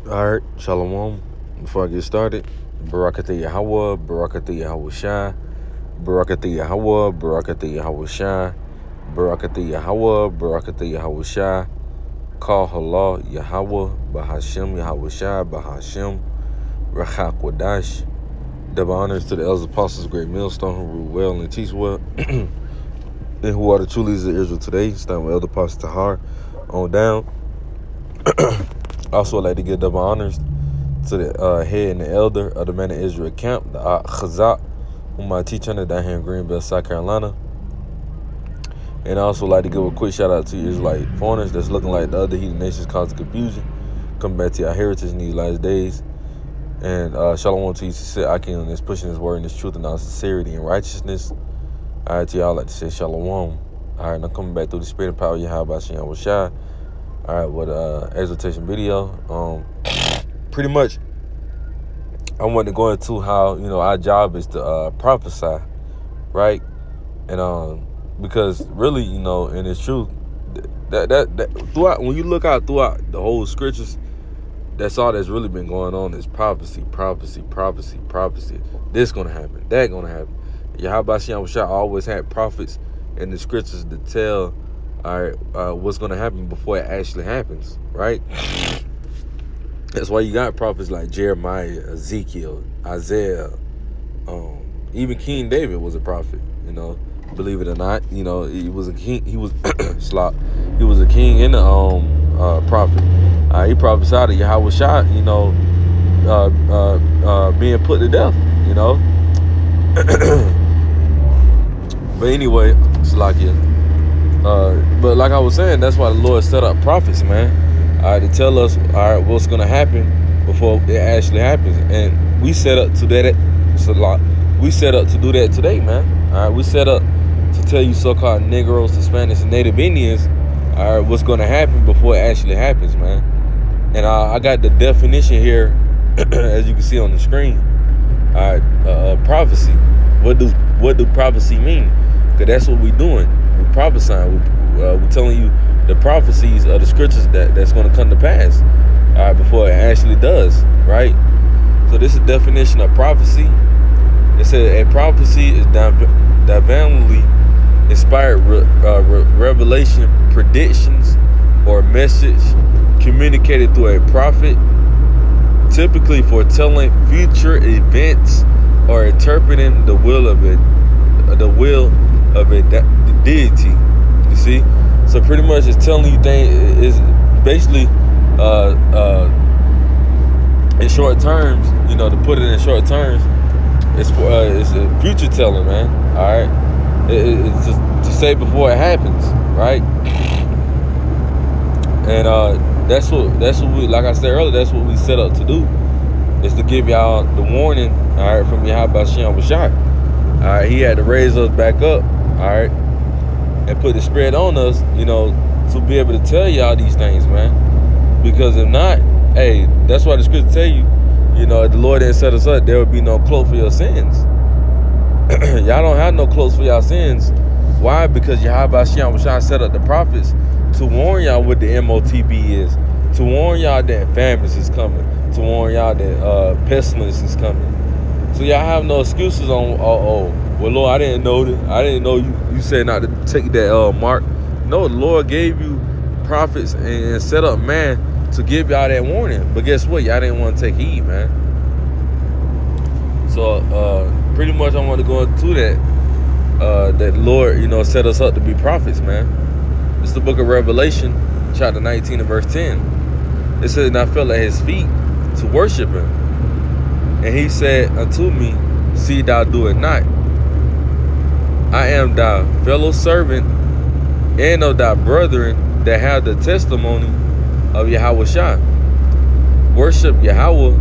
All right, Shalom. Before I get started, Barakatha Yahweh, Barakatha Yahweh Shai, Barakatha Yahweh, Barakatha Yahweh Shai, Barakatha Yahweh, Barakatha Yahweh Shai, Call Allah Yahweh, Bahashem Yahweh Shai, Bahashem, Rachak Wadash. Double honors to the elders, apostles, great millstone who rule well and teach well, and who are the true leaders of Israel today. Starting with Elder Apostle Tahar on down. Also, I'd like to give double honors to the head and the elder of the Man of Israel camp, the Chazak, whom I teach under down here in Greenville, South Carolina. And I also like to give a quick shout out to you Israelite foreigners that's looking like the other heathen nations causing confusion. Come back to your heritage in these last days. And shalom to you, sit Akim, that's pushing his word and his truth and our sincerity and righteousness. All right, to y'all, I'd like to say shalom. All right, now coming back through the spirit and power of Yahweh Hashem Shai. All right, with exhortation video. Pretty much, I want to go into how, our job is to prophesy, right? And because really, and it's true, that throughout, when you look out throughout the whole scriptures, that's all that's really been going on is prophecy. This gonna happen, that gonna happen. Yahweh Shem Shah always had prophets in the scriptures to tell, what's gonna happen before it actually happens, right? That's why you got prophets like Jeremiah, Ezekiel, Isaiah, even King David was a prophet, believe it or not. He was a king, he was he was a king and a prophet. He prophesied that Yahweh Shai, being put to death, But anyway, Slakia. But like I was saying, that's why the Lord set up prophets, man. To tell us, what's gonna happen before it actually happens. And we set up to that. We set up to do that today, man. We set up to tell you so-called Negroes, Hispanics, and Native Indians, what's gonna happen before it actually happens, man. And I got the definition here, as you can see on the screen. Prophecy. What do prophecy mean? Because that's what we're doing. We're prophesying. We're telling you the prophecies of the scriptures that's going to come to pass, before it actually does, right? So this is the definition of prophecy. It says a prophecy is divinely inspired revelation, predictions, or message communicated through a prophet, typically foretelling future events or interpreting the will of a deity. You see, so pretty much it's telling you things. Is basically in short terms. To put it in short terms, it's a future telling, man. All right, it's just to say before it happens, right? And that's what we, like I said earlier, that's what we set up to do, is to give y'all the warning, all right, from Yahweh Shem Shai. All right, he had to raise us back up, all right, and put the spirit on us, to be able to tell y'all these things, man. Because if not, hey, that's why the scripture tell you, if the Lord didn't set us up, there would be no cloak for your sins. Y'all don't have no cloaks for y'all sins. Why? Because Yahweh Shem Shai set up the prophets to warn y'all what the MOTB is, to warn y'all that famines is coming, to warn y'all that pestilence is coming. So y'all have no excuses on, well, Lord, I didn't know that. I didn't know you said not to take that mark. No, the Lord gave you prophets and set up man to give y'all that warning. But guess what? Y'all didn't want to take heed, man. So pretty much I want to go into that the Lord, set us up to be prophets, man. It's the book of Revelation, chapter 19 and verse 10. It says, and I fell at his feet to worship him. And he said unto me, see thou do it not. I am thy fellow servant and of thy brethren that have the testimony of Yahweh Shai. Worship Yahweh,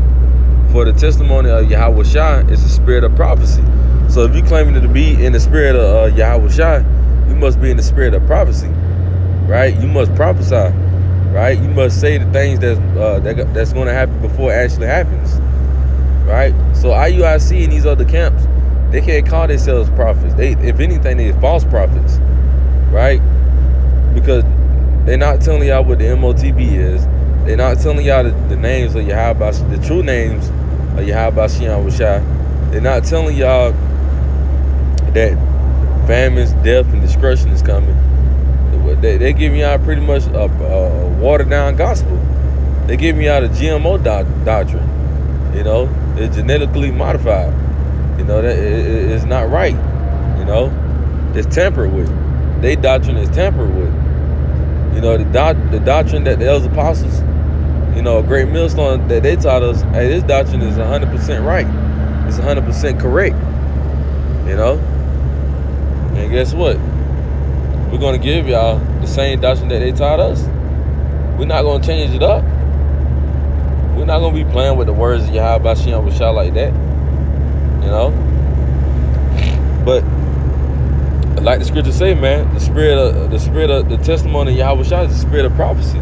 for the testimony of Yahweh Shai is the spirit of prophecy. So if you claiming to be in the spirit of Yahweh Shai, you must be in the spirit of prophecy, right? You must prophesy, right? You must say the things that's going to happen before it actually happens, right? So IUIC and these other camps, they can't call themselves prophets. If anything, they're false prophets, right? Because they're not telling y'all what the MOTB is. They're not telling y'all the names of Yahweh, the true names of Yahweh Shem Shai. They're not telling y'all that famines, death, and destruction is coming. They're giving y'all pretty much a watered down gospel. They're giving y'all the GMO doctrine. You know, it's genetically modified. You know, that it's not right. You know, it's tampered with. Their doctrine is tampered with. You know, the doctrine that the elders apostles, you know, a great millstone that they taught us, hey, this doctrine is 100% right. It's 100% correct. You know? And guess what? We're going to give y'all the same doctrine that they taught us. We're not going to change it up. We're not going to be playing with the words of Yahweh Shem Shai like that. You know? But like the scripture say, man, the spirit of the testimony of Yahweh Shai is the spirit of prophecy.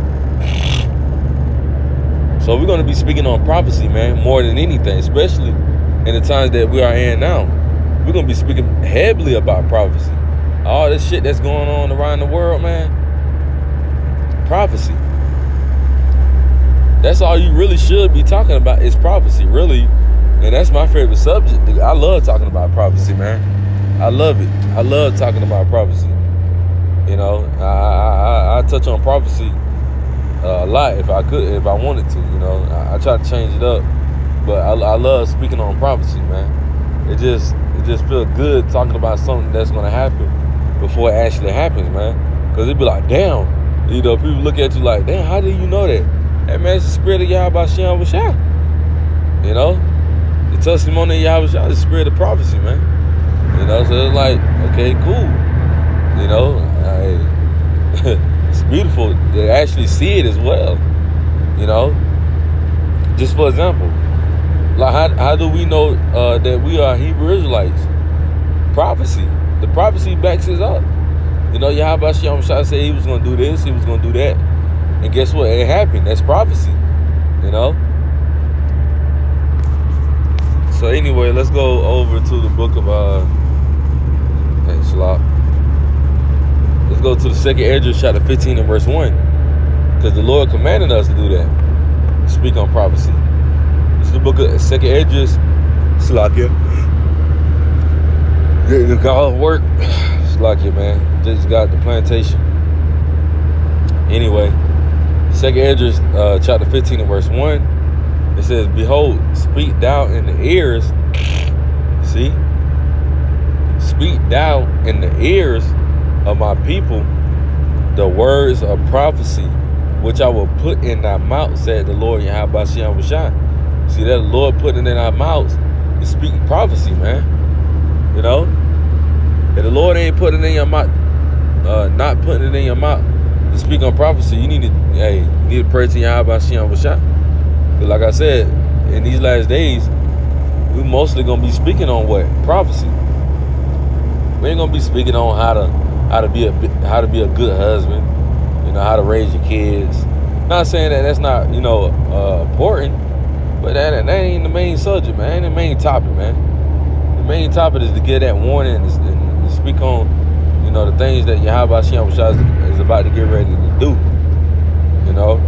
So we're going to be speaking on prophecy, man, more than anything, especially in the times that we are in now. We're going to be speaking heavily about prophecy. All this shit that's going on around the world, man. Prophecy. That's all you really should be talking about is prophecy, really. And that's my favorite subject. I love talking about prophecy, man. I love it. I love talking about prophecy. You know, I touch on prophecy a lot if I wanted to. You know, I try to change it up, but I love speaking on prophecy, man. It just feels good talking about something that's gonna happen before it actually happens, man. Cause it'd be like, damn, you know, people look at you like, damn, how do you know that? Hey, man, it's the spirit of Yahweh Shem Shai. You know, the testimony of Yahweh Shai is the spirit of prophecy, man. You know, so it's like, okay, cool. You know, it's beautiful to actually see it as well. You know, just for example, like how do we know that we are Hebrew Israelites? Prophecy. The prophecy backs us up. You know, Yahweh Shem Shai said he was going to do this, he was going to do that. And guess what? It happened. That's prophecy. You know? So anyway, let's go over to the book of let's go to the second Esdras chapter 15 and verse 1. Because the Lord commanded us to do that. Speak on prophecy. This is the book of second Esdras. Slakia. The God work. Slakia, man. Just got the plantation. Anyway, second Esdras chapter 15 and verse 1. It says, behold, speak thou in the ears. See? Speak thou in the ears of my people the words of prophecy, which I will put in thy mouth, said the Lord Yahweh Shem Shai. See that the Lord putting it in our mouths is speaking prophecy, man. You know? If the Lord ain't putting it in your mouth, not putting it in your mouth to speak on prophecy, you need to pray to Yahweh Shem Shai. But like I said, in these last days, we mostly gonna be speaking on what? Prophecy. We ain't gonna be speaking on how to be a good husband, you know, how to raise your kids. Not saying that that's not, you know, important, but that ain't the main subject, man. Ain't the main topic, man. The main topic is to get that warning and speak on, you know, the things that Yahweh Shem Shai is about to get ready to do. You know,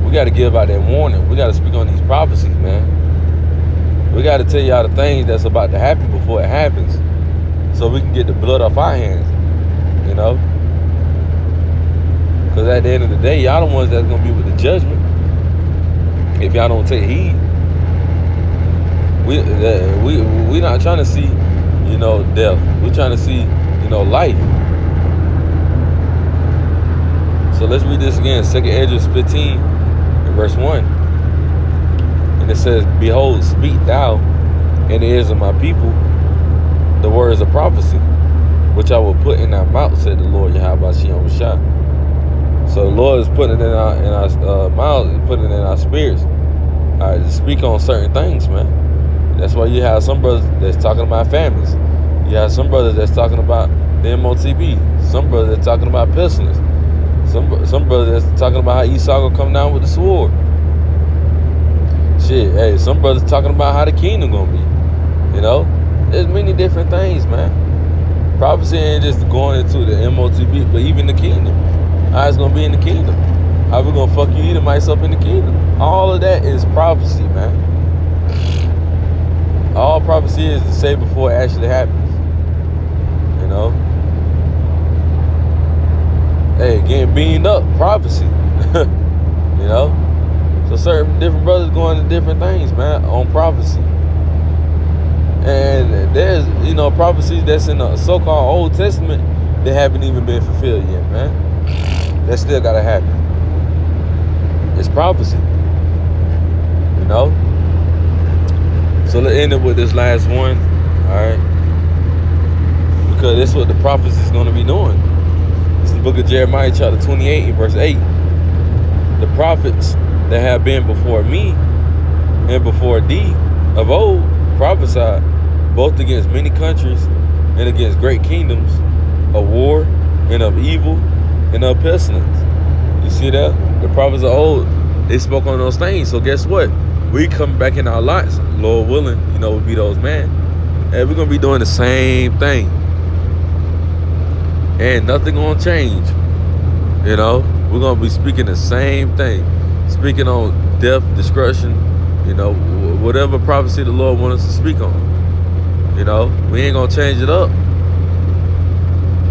we got to give out that warning. We got to speak on these prophecies, man. We got to tell y'all the things that's about to happen before it happens, so we can get the blood off our hands. You know, because at the end of the day, y'all the ones that's gonna be with the judgment. If y'all don't take heed, we not trying to see, you know, death. We're trying to see, you know, life. So let's read this again. Second Esdras 15 and verse 1. And it says, behold, speak thou in the ears of my people the words of prophecy, which I will put in thy mouth, said the Lord Yahweh Shem Shai. So the Lord is putting it in our mouths, putting it in our spirits, to speak on certain things, man. That's why you have some brothers that's talking about families. You have some brothers that's talking about the MOTB. Some brothers that's talking about pestilence. Some brothers that's talking about how Esau gonna come down with the sword. Shit, hey, some brothers talking about how the kingdom gonna be. You know, there's many different things, man. Prophecy ain't just going into the MOTB, but even the kingdom. How it's gonna be in the kingdom. How we gonna fuck you Edomites up in the kingdom? All of that is prophecy, man. All prophecy is to say before it actually happens. You know? Hey, getting beamed up, prophecy. You know? So certain different brothers going to different things, man, on prophecy. And there's, you know, prophecies that's in the so-called Old Testament that haven't even been fulfilled yet, man. That still gotta happen. It's prophecy. You know? So let's end it with this last one, alright? Because that's what the prophecy is going to be doing. It's the book of Jeremiah, chapter 28, verse 8. The prophets that have been before me and before thee of old prophesied both against many countries and against great kingdoms, of war and of evil and of pestilence. You see that? The prophets of old, they spoke on those things. So guess what? We come back in our lots, Lord willing, you know, we'll be those men. And we're going to be doing the same thing. And nothing going to change. You know, we're going to be speaking the same thing. Speaking on death, destruction, you know, whatever prophecy the Lord wants us to speak on. You know, we ain't going to change it up.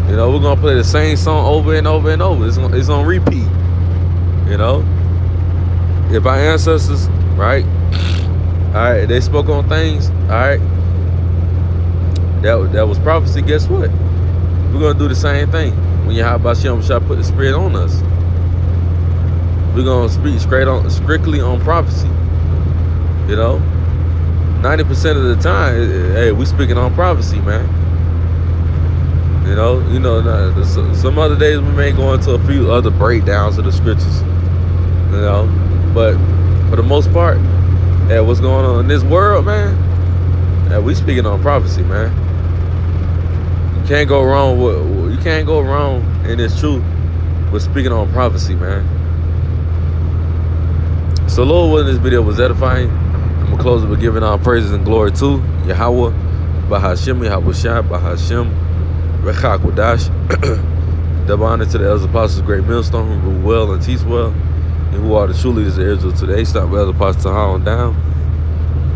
You know, we're going to play the same song over and over and over. It's on repeat. You know, if our ancestors, right, all right, they spoke on things, all right, that was prophecy. Guess what? We're going to do the same thing. When Yahweh Shem shall put the spirit on us, we're going to speak strictly on prophecy. You know, 90% of the time, hey, we speaking on prophecy, man. You know, some other days we may go into a few other breakdowns of the scriptures. You know, but for the most part, hey, what's going on in this world, man? Hey, we speaking on prophecy, man. You can't go wrong in this truth with speaking on prophecy, man. So Lord willing, this video was edifying. I'm gonna close it with giving all praises and glory to Yahweh, Bahashem, Yahweh Shai, Bahashem, Rechak Wadash. Double honor to the elders apostles, great millstone, who rule well and teach well, and who are the true leaders of Israel today. Stop with elder apostles on down.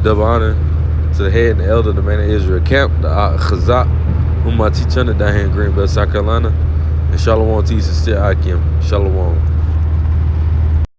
Double honor to the head and the elder of the man of Israel camp, the Chazak, whom I teach under down here in Greenville, South Carolina. And Shalom to you, sincere Akim. Shalom.